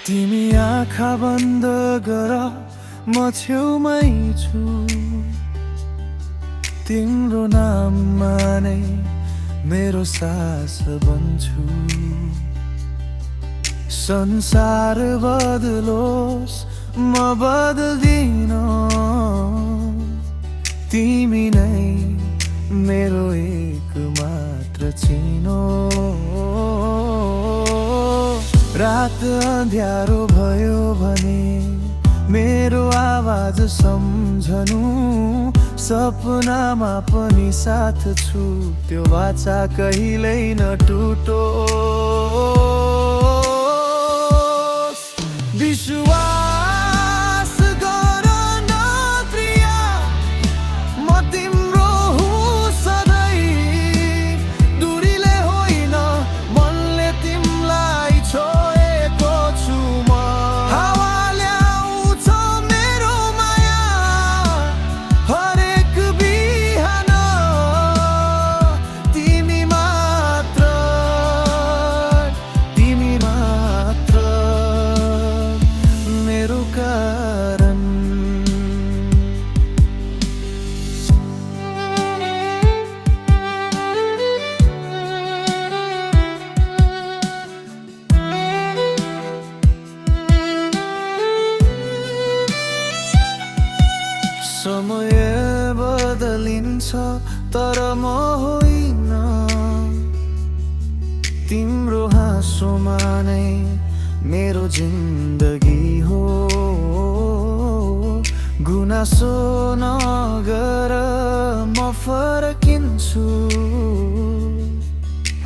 तिमी आँखा बन्द गर, म छेउमै छु। तिम्रो नाममा नै मेरो सास बन्छु। संसार बदलोस् म बदल्दिन, तिमी नै मेरो एक मात्र चिनो। रात अँध्यारो भयो भने मेरो आवाज सम्झनु, सपनामा पनि साथ छु, त्यो वाचा कहिल्यै नटुटोस्। विश्वास गर न प्रिया, म तिम्रो हुँ सधैँ। दूरीले होइन, मनले तिमीलाई छोएको छु म। हावाले आउँछ मेरो माया, हरेक बिहान। तिमी मात्र मेरो कारण। समय बदलिन्छ तर म होइन, तिम्रो हाँसोमा नै मेरो जिन्दगी हो। गुनासो नगर, म फर्किन्छु,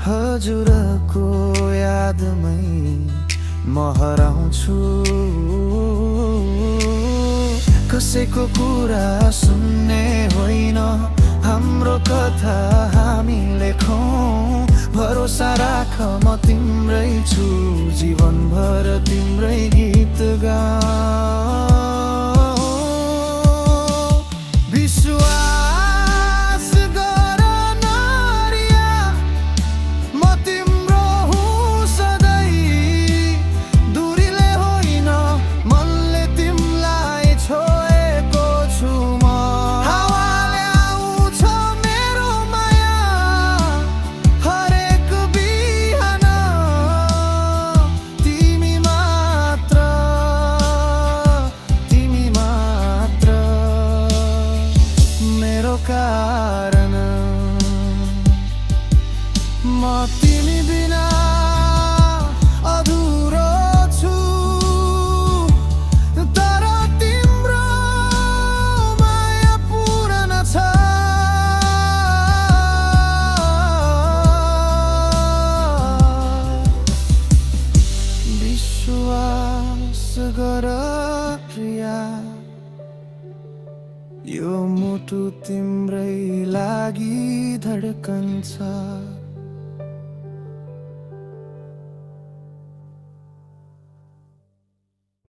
हजुरको यादमै म हराउँछु। कसैको कुरा सुन्ने होइन, हाम्रो कथा हामी लेखौँ। भरोसा राख, म तिम्रै छु, जीवनभर तिम्रै गीत गाऊँ। विश्वास गर न रिया, म तिम्रो हुँ सधैँ। दूरीले होइन, मनले तिमीलाई छोएको छु म। हावाले आउँछ मेरो माया, हरेक बिहान। तिमी मात्र मेरो कारण। म तिमी बिना अधुरो छु, तर तिम्रो माया पूर्ण छ। विश्वास गर प्रिया, यो मुटु तिम्रै लागि धड्कन्छ।